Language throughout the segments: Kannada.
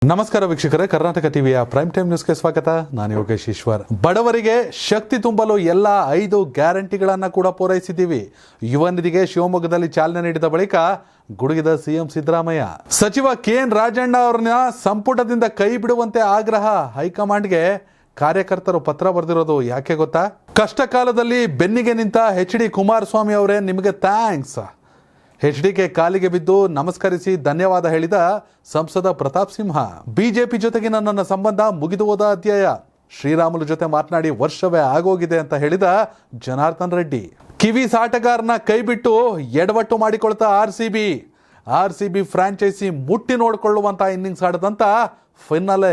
ನಮಸ್ಕಾರ ವೀಕ್ಷಕರೇ, ಕರ್ನಾಟಕ ಟಿವಿಯ ಪ್ರೈಮ್ ಟೈಮ್ ನ್ಯೂಸ್ಗೆ ಸ್ವಾಗತ. ನಾನು ಯೋಗೇಶ್ ಈಶ್ವರ್. ಬಡವರಿಗೆ ಶಕ್ತಿ ತುಂಬಲು ಎಲ್ಲ 5 ಗ್ಯಾರಂಟಿಗಳನ್ನು ಕೂಡ ಪೂರೈಸಿದ್ದೀವಿ. ಯುವ ನಿಧಿಗೆ ಶಿವಮೊಗ್ಗದಲ್ಲಿ ಚಾಲನೆ ನೀಡಿದ ಬಳಿಕ ಗುಡುಗಿದ ಸಿಎಂ ಸಿದ್ದರಾಮಯ್ಯ. ಸಚಿವ ಕೆಎನ್ ರಾಜಣ್ಣ ಅವರನ್ನ ಸಂಪುಟದಿಂದ ಕೈ ಬಿಡುವಂತೆ ಆಗ್ರಹ. ಹೈಕಮಾಂಡ್ಗೆ ಕಾರ್ಯಕರ್ತರು ಪತ್ರ ಬರೆದಿರೋದು ಯಾಕೆ ಗೊತ್ತಾ? ಕಷ್ಟ ಕಾಲದಲ್ಲಿ ಬೆನ್ನಿಗೆ ನಿಂತ ಎಚ್.ಡಿ. ಕುಮಾರಸ್ವಾಮಿ ಅವರೇ, ನಿಮಗೆ ಥ್ಯಾಂಕ್ಸ್. ಎಚ್ಡಿಕೆ ಕಾಲಿಗೆ ಬಿದ್ದು ನಮಸ್ಕರಿಸಿ ಧನ್ಯವಾದ ಹೇಳಿದ ಸಂಸದ ಪ್ರತಾಪ್ ಸಿಂಹ. ಬಿಜೆಪಿ ಜೊತೆಗಿನ ನನ್ನ ಸಂಬಂಧ ಮುಗಿದು ಹೋದ ಅಧ್ಯಾಯ. ಶ್ರೀರಾಮುಲು ಜೊತೆ ಮಾತನಾಡಿ ವರ್ಷವೇ ಆಗೋಗಿದೆ ಅಂತ ಹೇಳಿದ ಜನಾರ್ದನ್ ರೆಡ್ಡಿ. ಕಿವೀಸ್ ಆಟಗಾರನ ಕೈಬಿಟ್ಟು ಎಡವಟ್ಟು ಮಾಡಿಕೊಳ್ತಾ ಆರ್ಸಿಬಿ ಫ್ರಾಂಚೈಸಿ ಮುಟ್ಟಿ ನೋಡಿಕೊಳ್ಳುವಂತ ಇನ್ನಿಂಗ್ಸ್ ಆಡದಂತ ಫೈನಲ್.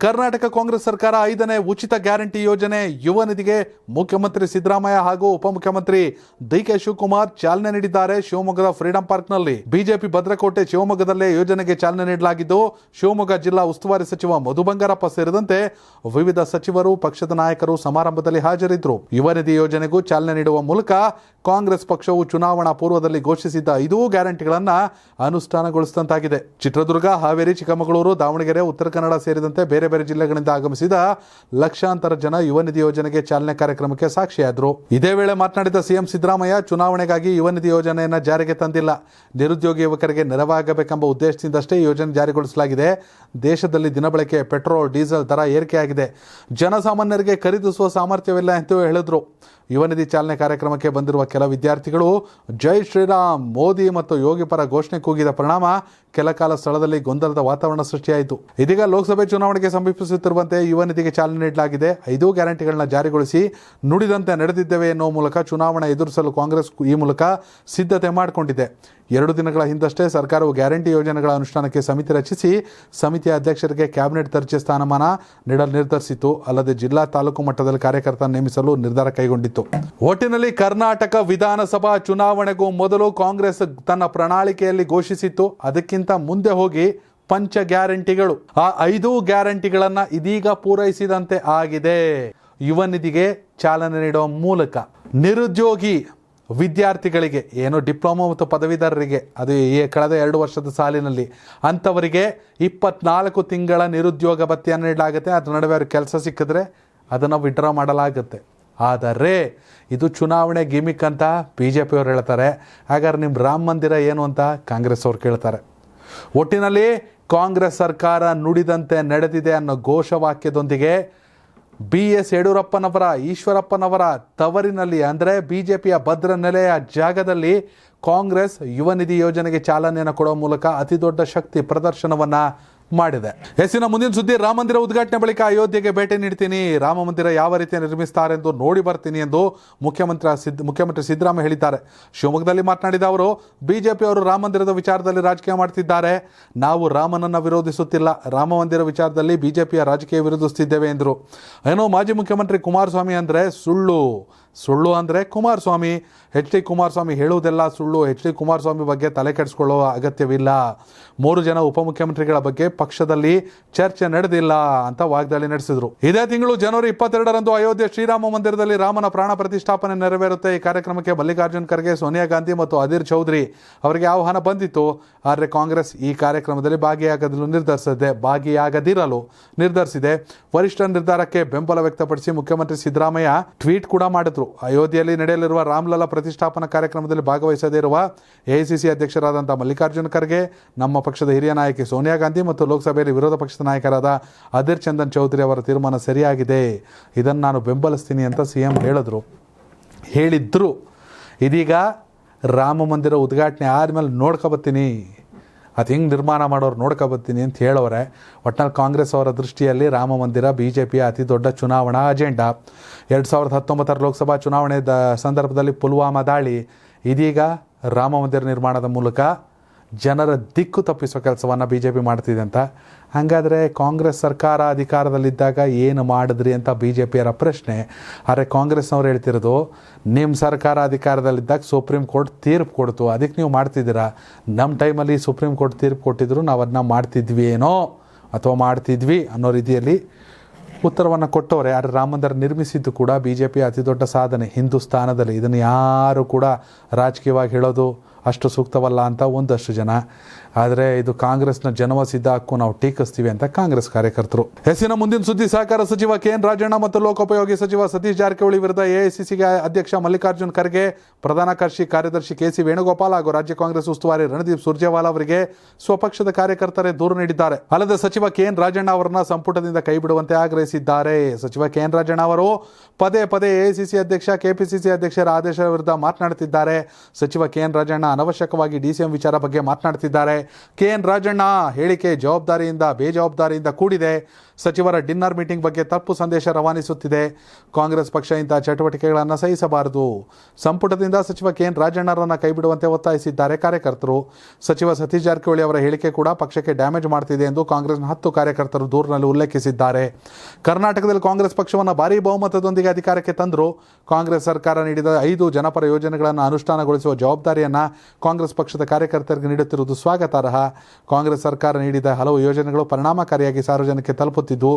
ಕರ್ನಾಟಕ ಕಾಂಗ್ರೆಸ್ ಸರ್ಕಾರ 5ನೇ ಉಚಿತ ಗ್ಯಾರಂಟಿ ಯೋಜನೆ ಯುವ ನಿಧಿಗೆ ಮುಖ್ಯಮಂತ್ರಿ ಸಿದ್ದರಾಮಯ್ಯ ಹಾಗೂ ಉಪಮುಖ್ಯಮಂತ್ರಿ ಡಿ.ಕೆ. ಶಿವಕುಮಾರ್ ಚಾಲನೆ ನೀಡಿದ್ದಾರೆ. ಶಿವಮೊಗ್ಗದ ಫ್ರೀಡಂ ಪಾರ್ಕ್ನಲ್ಲಿ ಬಿಜೆಪಿ ಭದ್ರಕೋಟೆ ಶಿವಮೊಗ್ಗದಲ್ಲೇ ಯೋಜನೆಗೆ ಚಾಲನೆ ನೀಡಲಾಗಿದ್ದು, ಶಿವಮೊಗ್ಗ ಜಿಲ್ಲಾ ಉಸ್ತುವಾರಿ ಸಚಿವ ಮಧು ಬಂಗಾರಪ್ಪ ಸೇರಿದಂತೆ ವಿವಿಧ ಸಚಿವರು, ಪಕ್ಷದ ನಾಯಕರು ಸಮಾರಂಭದಲ್ಲಿ ಹಾಜರಿದ್ದರು. ಯುವ ನಿಧಿ ಯೋಜನೆಗೂ ಚಾಲನೆ ನೀಡುವ ಮೂಲಕ ಕಾಂಗ್ರೆಸ್ ಪಕ್ಷವು ಚುನಾವಣಾ ಪೂರ್ವದಲ್ಲಿ ಘೋಷಿಸಿದ್ದ 5 ಗ್ಯಾರಂಟಿಗಳನ್ನ ಅನುಷ್ಠಾನಗೊಳಿಸಿದಂತಾಗಿದೆ. ಚಿತ್ರದುರ್ಗ, ಹಾವೇರಿ, ಚಿಕ್ಕಮಗಳೂರು, ದಾವಣಗೆರೆ, ಉತ್ತರ ಕನ್ನಡ ಸೇರಿದಂತೆ ಬೇರೆ ಬೇರೆ ಜಿಲ್ಲೆಗಳಿಂದ ಆಗಮಿಸಿದ ಲಕ್ಷಾಂತರ ಜನ ಯುವ ನಿಧಿ ಯೋಜನೆಗೆ ಚಾಲನೆ ಕಾರ್ಯಕ್ರಮಕ್ಕೆ ಸಾಕ್ಷಿಯಾದರು. ಇದೇ ವೇಳೆ ಮಾತನಾಡಿದ ಸಿಎಂ ಸಿದ್ದರಾಮಯ್ಯ, ಚುನಾವಣೆಗಾಗಿ ಯುವ ನಿಧಿ ಯೋಜನೆಯನ್ನು ಜಾರಿಗೆ ತಂದಿಲ್ಲ. ನಿರುದ್ಯೋಗಿ ಯುವಕರಿಗೆ ನೆರವಾಗಬೇಕೆಂಬ ಉದ್ದೇಶದಿಂದಷ್ಟೇ ಈ ಯೋಜನೆ ಜಾರಿಗೊಳಿಸಲಾಗಿದೆ. ದೇಶದಲ್ಲಿ ದಿನಬಳಕೆ ಪೆಟ್ರೋಲ್, ಡೀಸೆಲ್ ದರ ಏರಿಕೆಯಾಗಿದೆ. ಜನಸಾಮಾನ್ಯರಿಗೆ ಖರೀದಿಸುವ ಸಾಮರ್ಥ್ಯವಿಲ್ಲ ಎಂದು ಹೇಳಿದರು. ಯುವ ನಿಧಿ ಚಾಲನೆ ಕಾರ್ಯಕ್ರಮಕ್ಕೆ ಬಂದಿರುವ ಕೆಲ ವಿದ್ಯಾರ್ಥಿಗಳು ಜೈ ಶ್ರೀರಾಮ್, ಮೋದಿ ಮತ್ತು ಯೋಗಿ ಪರ ಘೋಷಣೆ ಕೂಗಿದ ಪರಿಣಾಮ ಕೆಲ ಕಾಲ ಸ್ಥಳದಲ್ಲಿ ಗೊಂದಲದ ವಾತಾವರಣ ಸೃಷ್ಟಿಯಾಯಿತು. ಇದೀಗ ಲೋಕಸಭೆ ಚುನಾವಣೆಗೆ ಸಮೀಪಿಸುತ್ತಿರುವಂತೆ ಯುವ ನಿಧಿಗೆ ಚಾಲನೆ ನೀಡಲಾಗಿದೆ. 5 ಗ್ಯಾರಂಟಿಗಳನ್ನ ಜಾರಿಗೊಳಿಸಿ ನುಡಿದಂತೆ ನಡೆದಿದ್ದೇವೆ ಎನ್ನುವ ಮೂಲಕ ಚುನಾವಣೆ ಎದುರಿಸಲು ಕಾಂಗ್ರೆಸ್ ಈ ಮೂಲಕ ಸಿದ್ಧತೆ ಮಾಡಿಕೊಂಡಿದೆ. 2 ದಿನಗಳ ಹಿಂದಷ್ಟೇ ಸರ್ಕಾರವು ಗ್ಯಾರಂಟಿ ಯೋಜನೆಗಳ ಅನುಷ್ಠಾನಕ್ಕೆ ಸಮಿತಿ ರಚಿಸಿ ಸಮಿತಿಯ ಅಧ್ಯಕ್ಷರಿಗೆ ಕ್ಯಾಬಿನೆಟ್ ದರ್ಜೆ ಸ್ಥಾನಮಾನ ನೀಡಲು ನಿರ್ಧರಿಸಿತು. ಅಲ್ಲದೆ ಜಿಲ್ಲಾ, ತಾಲೂಕು ಮಟ್ಟದಲ್ಲಿ ಕಾರ್ಯಕರ್ತ ನೇಮಿಸಲು ನಿರ್ಧಾರ ಕೈಗೊಂಡಿತ್ತು. ಒಟ್ಟಿನಲ್ಲಿ ಕರ್ನಾಟಕ ವಿಧಾನಸಭಾ ಚುನಾವಣೆಗೂ ಮೊದಲು ಕಾಂಗ್ರೆಸ್ ತನ್ನ ಪ್ರಣಾಳಿಕೆಯಲ್ಲಿ ಘೋಷಿಸಿತ್ತು. ಅದಕ್ಕಿಂತ ಮುಂದೆ ಹೋಗಿ ಪಂಚ ಗ್ಯಾರಂಟಿಗಳು, ಆ 5 ಗ್ಯಾರಂಟಿಗಳನ್ನ ಇದೀಗ ಪೂರೈಸಿದಂತೆ ಆಗಿದೆ. ಯುವ ನಿಧಿಗೆ ಚಾಲನೆ ನೀಡುವ ಮೂಲಕ ನಿರುದ್ಯೋಗಿ ವಿದ್ಯಾರ್ಥಿಗಳಿಗೆ, ಏನು ಡಿಪ್ಲೊಮಾ ಮತ್ತು ಪದವೀಧರರಿಗೆ, ಅದು ಕಳೆದ 2 ವರ್ಷದ ಸಾಲಿನಲ್ಲಿ ಅಂಥವರಿಗೆ 24 ತಿಂಗಳ ನಿರುದ್ಯೋಗ ಭತ್ಯೆಯನ್ನು ನೀಡಲಾಗುತ್ತೆ. ಅದರ ನಡುವೆ ಅವ್ರಿಗೆ ಕೆಲಸ ಸಿಕ್ಕಿದ್ರೆ ಅದನ್ನು ವಿಡ್ರಾ ಮಾಡಲಾಗುತ್ತೆ. ಆದರೆ ಇದು ಚುನಾವಣೆ ಗಿಮಿಕ್ ಅಂತ BJP ಅವರು ಹೇಳ್ತಾರೆ. ಹಾಗಾದ್ರೆ ನಿಮ್ಮ ರಾಮ ಮಂದಿರ ಏನು ಅಂತ ಕಾಂಗ್ರೆಸ್ ಅವ್ರು ಕೇಳ್ತಾರೆ. ಒಟ್ಟಿನಲ್ಲಿ ಕಾಂಗ್ರೆಸ್ ಸರ್ಕಾರ ನುಡಿದಂತೆ ನಡೆದಿದೆ ಅನ್ನೋ ಘೋಷವಾಕ್ಯದೊಂದಿಗೆ BS ಯಡಿಯೂರಪ್ಪನವರ, ಈಶ್ವರಪ್ಪನವರ ತವರಿನಲ್ಲಿ ಅಂದರೆ ಬಿಜೆಪಿಯ ಭದ್ರ ನೆಲೆಯ ಜಾಗದಲ್ಲಿ ಕಾಂಗ್ರೆಸ್ ಯುವ ನಿಧಿ ಯೋಜನೆಗೆ ಚಾಲನೆಯನ್ನು ಕೊಡುವ ಮೂಲಕ ಅತಿ ದೊಡ್ಡ ಶಕ್ತಿ ಪ್ರದರ್ಶನವನ್ನ ಮಾಡಿದೆ. ಎಸ್ಸಿನ ಮುಂದಿನ ಸುದ್ದಿ, ರಾಮ ಮಂದಿರ ಉದ್ಘಾಟನೆ ಬಳಿಕ ಅಯೋಧ್ಯೆಗೆ ಭೇಟಿ ನೀಡ್ತೀನಿ, ರಾಮ ಮಂದಿರ ಯಾವ ರೀತಿ ನಿರ್ಮಿಸ್ತಾರೆ ಎಂದು ನೋಡಿ ಬರ್ತೀನಿ ಎಂದು ಮುಖ್ಯಮಂತ್ರಿ ಸಿದ್ದರಾಮಯ್ಯ ಹೇಳಿದ್ದಾರೆ. ಶಿವಮೊಗ್ಗದಲ್ಲಿ ಮಾತನಾಡಿದ ಅವರು, ಬಿಜೆಪಿ ಅವರು ರಾಮ ಮಂದಿರದ ವಿಚಾರದಲ್ಲಿ ರಾಜಕೀಯ ಮಾಡ್ತಿದ್ದಾರೆ. ನಾವು ರಾಮನನ್ನು ವಿರೋಧಿಸುತ್ತಿಲ್ಲ, ರಾಮ ಮಂದಿರ ವಿಚಾರದಲ್ಲಿ ಬಿಜೆಪಿಯ ರಾಜಕೀಯ ವಿರೋಧಿಸುತ್ತಿದ್ದೇವೆ ಎಂದರು. ಏನೋ ಮಾಜಿ ಮುಖ್ಯಮಂತ್ರಿ ಕುಮಾರಸ್ವಾಮಿ ಅಂದರೆ ಸುಳ್ಳು ಅಂದರೆ ಕುಮಾರಸ್ವಾಮಿ, ಎಚ್.ಡಿ. ಕುಮಾರಸ್ವಾಮಿ ಹೇಳುವುದೆಲ್ಲ ಸುಳ್ಳು. ಎಚ್.ಡಿ. ಕುಮಾರಸ್ವಾಮಿ ಬಗ್ಗೆ ತಲೆ ಕೆಡಿಸ್ಕೊಳ್ಳುವ ಅಗತ್ಯವಿಲ್ಲ. 3 ಜನ ಉಪಮುಖ್ಯಮಂತ್ರಿಗಳ ಬಗ್ಗೆ ಪಕ್ಷದಲ್ಲಿ ಚರ್ಚೆ ನಡೆದಿಲ್ಲ ಅಂತ ವಾಗ್ದಾಳಿ ನಡೆಸಿದರು. ಇದೇ ತಿಂಗಳು ಜನವರಿ 22ರಂದು ಅಯೋಧ್ಯೆ ಶ್ರೀರಾಮ ಮಂದಿರದಲ್ಲಿ ರಾಮನ ಪ್ರಾಣ ಪ್ರತಿಷ್ಠಾಪನೆ ನೆರವೇರುತ್ತೆ. ಈ ಕಾರ್ಯಕ್ರಮಕ್ಕೆ ಮಲ್ಲಿಕಾರ್ಜುನ್ ಖರ್ಗೆ, ಸೋನಿಯಾ ಗಾಂಧಿ ಮತ್ತು ಅಧೀರ್ ಚೌಧರಿ ಅವರಿಗೆ ಆಹ್ವಾನ ಬಂದಿತ್ತು. ಆದರೆ ಕಾಂಗ್ರೆಸ್ ಈ ಕಾರ್ಯಕ್ರಮದಲ್ಲಿ ಭಾಗಿಯಾಗದಿರಲು ನಿರ್ಧರಿಸಿದೆ. ವರಿಷ್ಠ ನಿರ್ಧಾರಕ್ಕೆ ಬೆಂಬಲ ವ್ಯಕ್ತಪಡಿಸಿ ಮುಖ್ಯಮಂತ್ರಿ ಸಿದ್ದರಾಮಯ್ಯ ಟ್ವೀಟ್ ಕೂಡ ಮಾಡಿದ್ರು. ಅಯೋಧ್ಯೆಯಲ್ಲಿ ನಡೆಯಲಿರುವ ರಾಮಲಲ್ಲಾ ಪ್ರತಿಷ್ಠಾಪನಾ ಕಾರ್ಯಕ್ರಮದಲ್ಲಿ ಭಾಗವಹಿಸದೇ ಇರುವ ಎಐಸಿಸಿ ಅಧ್ಯಕ್ಷರಾದಂಥ ಮಲ್ಲಿಕಾರ್ಜುನ್ ಖರ್ಗೆ, ನಮ್ಮ ಪಕ್ಷದ ಹಿರಿಯ ನಾಯಕಿ ಸೋನಿಯಾ ಗಾಂಧಿ ಮತ್ತು ಲೋಕಸಭೆಯಲ್ಲಿ ವಿರೋಧ ಪಕ್ಷದ ನಾಯಕರಾದ ಅಧೀರ್ ಚಂದನ್ ಚೌಧರಿ ಅವರ ತೀರ್ಮಾನ ಸರಿಯಾಗಿದೆ, ಇದನ್ನು ನಾನು ಬೆಂಬಲಿಸ್ತೀನಿ ಅಂತ ಸಿಎಂ ಹೇಳಿದ್ರು. ಇದೀಗ ರಾಮ ಮಂದಿರ ಉದ್ಘಾಟನೆ ಆದಮೇಲೆ ನೋಡ್ಕೊಬತ್ತೀನಿ, ಅದು ಹೆಂಗೆ ನಿರ್ಮಾಣ ಮಾಡೋರು ನೋಡ್ಕೊಬತ್ತೀನಿ ಅಂತ ಹೇಳೋರೆ. ಒಟ್ನಲ್ಲಿ ಕಾಂಗ್ರೆಸ್ ಅವರ ದೃಷ್ಟಿಯಲ್ಲಿ ರಾಮ ಮಂದಿರ ಬಿಜೆಪಿಯ ಅತಿ ದೊಡ್ಡ ಚುನಾವಣಾ ಅಜೆಂಡಾ. 2019 ಲೋಕಸಭಾ ಚುನಾವಣೆ ಸಂದರ್ಭದಲ್ಲಿ ಪುಲ್ವಾಮಾ ದಾಳಿ, ಇದೀಗ ರಾಮ ಮಂದಿರ ನಿರ್ಮಾಣದ ಮೂಲಕ ಜನರ ದಿಕ್ಕು ತಪ್ಪಿಸೋ ಕೆಲಸವನ್ನು ಬಿಜೆಪಿ ಮಾಡ್ತಿದೆ ಅಂತ. ಹಾಗಾದರೆ ಕಾಂಗ್ರೆಸ್ ಸರ್ಕಾರ ಅಧಿಕಾರದಲ್ಲಿದ್ದಾಗ ಏನು ಮಾಡಿದ್ರಿ ಅಂತ ಬಿಜೆಪಿಯರ ಪ್ರಶ್ನೆ. ಆದರೆ ಕಾಂಗ್ರೆಸ್ನವ್ರು ಹೇಳ್ತಿರೋದು, ನಿಮ್ಮ ಸರ್ಕಾರ ಅಧಿಕಾರದಲ್ಲಿದ್ದಾಗ ಸುಪ್ರೀಂ ಕೋರ್ಟ್ ತೀರ್ಪು ಕೊಡ್ತು, ಅದಕ್ಕೆ ನೀವು ಮಾಡ್ತಿದ್ದೀರಾ. ನಮ್ಮ ಟೈಮಲ್ಲಿ ಸುಪ್ರೀಂ ಕೋರ್ಟ್ ತೀರ್ಪು ಕೊಟ್ಟಿದ್ರು, ನಾವು ಅದನ್ನ ಮಾಡ್ತಿದ್ವಿ ಅನ್ನೋ ರೀತಿಯಲ್ಲಿ ಉತ್ತರವನ್ನು ಕೊಟ್ಟವರೇ. ಆದರೆ ರಾಮ ಮಂದಿರ ನಿರ್ಮಿಸಿದ್ದು ಕೂಡ ಬಿಜೆಪಿ ಅತಿ ದೊಡ್ಡ ಸಾಧನೆ ಹಿಂದೂಸ್ತಾನದಲ್ಲಿ. ಇದನ್ನು ಯಾರು ಕೂಡ ರಾಜಕೀಯವಾಗಿ ಹೇಳೋದು ಅಷ್ಟು ಸೂಕ್ತವಲ್ಲ ಅಂತ ಒಂದಷ್ಟು ಜನ. ಆದರೆ ಇದು ಕಾಂಗ್ರೆಸ್ನ ಜನ್ಮಸಿದ್ಧ ಹಕ್ಕು, ನಾವು ಟೀಕಿಸ್ತೀವಿ ಅಂತ ಕಾಂಗ್ರೆಸ್ ಕಾರ್ಯಕರ್ತರು. ಎಸ್ಸಿನ ಮುಂದಿನ ಸುದ್ದಿ, ಸಹಕಾರ ಸಚಿವ ಕೆಎನ್ ರಾಜಣ್ಣ ಮತ್ತು ಲೋಕೋಪಯೋಗಿ ಸಚಿವ ಸತೀಶ್ ಜಾರಕಿಹೊಳಿ ವಿರುದ್ಧ ಎಐಸಿಸಿಗೆ ಅಧ್ಯಕ್ಷ ಮಲ್ಲಿಕಾರ್ಜುನ್ ಖರ್ಗೆ, ಪ್ರಧಾನ ಕಾರ್ಯದರ್ಶಿ ಕೆಸಿ ವೇಣುಗೋಪಾಲ್ ಹಾಗೂ ರಾಜ್ಯ ಕಾಂಗ್ರೆಸ್ ಉಸ್ತುವಾರಿ ರಣದೀಪ್ ಸುರ್ಜೇವಾಲಾ ಅವರಿಗೆ ಸ್ವಪಕ್ಷದ ಕಾರ್ಯಕರ್ತರೇ ದೂರು ನೀಡಿದ್ದಾರೆ. ಅಲ್ಲದೆ ಸಚಿವ ಕೆಎನ್ ರಾಜಣ್ಣ ಅವರನ್ನ ಸಂಪುಟದಿಂದ ಕೈಬಿಡುವಂತೆ ಆಗ್ರಹಿಸಿದ್ದಾರೆ. ಸಚಿವ ಕೆಎನ್ ರಾಜಣ್ಣ ಅವರು ಪದೇ ಪದೇ ಎಐಸಿಸಿ ಅಧ್ಯಕ್ಷ, ಕೆಪಿಸಿಸಿ ಅಧ್ಯಕ್ಷರ ಆದೇಶದ ವಿರುದ್ಧ ಮಾತನಾಡುತ್ತಿದ್ದಾರೆ. ಸಚಿವ ಕೆಎನ್ ರಾಜಣ್ಣ ಅನವಶ್ಯಕವಾಗಿ ಡಿಸಿಎಂ ವಿಚಾರ ಬಗ್ಗೆ ಮಾತನಾಡುತ್ತಿದ್ದಾರೆ. ಕೆಎನ್ ರಾಜಣ್ಣ ಹೇಳಿಕೆ ಜವಾಬ್ದಾರಿಯಿಂದ ಬೇಜವಾಬ್ದಾರಿಯಿಂದ ಕೂಡಿದೆ. ಸಚಿವರ ಡಿನ್ನರ್ ಮೀಟಿಂಗ್ ಬಗ್ಗೆ ತಪ್ಪು ಸಂದೇಶ ರವಾನಿಸುತ್ತಿದೆ. ಕಾಂಗ್ರೆಸ್ ಪಕ್ಷ ಇಂತಹ ಚಟುವಟಿಕೆಗಳನ್ನು ಸಹಿಸಬಾರದು. ಸಂಪುಟದಿಂದ ಸಚಿವ ಕೆಎನ್ ರಾಜಣ್ಣರನ್ನು ಕೈಬಿಡುವಂತೆ ಒತ್ತಾಯಿಸಿದ್ದಾರೆ ಕಾರ್ಯಕರ್ತರು. ಸಚಿವ ಸತೀಶ್ ಜಾರಕಿಹೊಳಿ ಅವರ ಹೇಳಿಕೆ ಕೂಡ ಪಕ್ಷಕ್ಕೆ ಡ್ಯಾಮೇಜ್ ಮಾಡ್ತಿದೆ ಎಂದು ಕಾಂಗ್ರೆಸ್ನ 10 ಕಾರ್ಯಕರ್ತರು ದೂರಿನಲ್ಲಿ ಉಲ್ಲೇಖಿಸಿದ್ದಾರೆ. ಕರ್ನಾಟಕದಲ್ಲಿ ಕಾಂಗ್ರೆಸ್ ಪಕ್ಷವನ್ನು ಭಾರೀ ಬಹುಮತದೊಂದಿಗೆ ಅಧಿಕಾರಕ್ಕೆ ತಂದರು. ಕಾಂಗ್ರೆಸ್ ಸರ್ಕಾರ ನೀಡಿದ 5 ಜನಪರ ಯೋಜನೆಗಳನ್ನು ಅನುಷ್ಠಾನಗೊಳಿಸುವ ಜವಾಬ್ದಾರಿಯನ್ನು ಕಾಂಗ್ರೆಸ್ ಪಕ್ಷದ ಕಾರ್ಯಕರ್ತರಿಗೆ ನೀಡುತ್ತಿರುವುದು ಸ್ವಾಗತಾರ್ಹ. ಕಾಂಗ್ರೆಸ್ ಸರ್ಕಾರ ನೀಡಿದ ಹಲವು ಯೋಜನೆಗಳು ಪರಿಣಾಮಕಾರಿಯಾಗಿ ಸಾರ್ವಜನಿಕರಿಗೆ ತಲುಪುತ್ತಿದ್ದು,